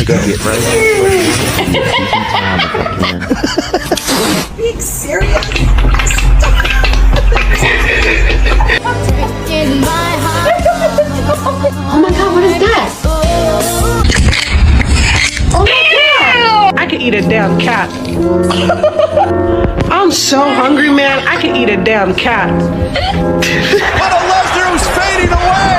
get right Being serious? Oh my god, what is that? Oh my god! I could eat a damn cat. I'm so hungry, man. I could eat a damn cat. But a Lesnar who's fading away.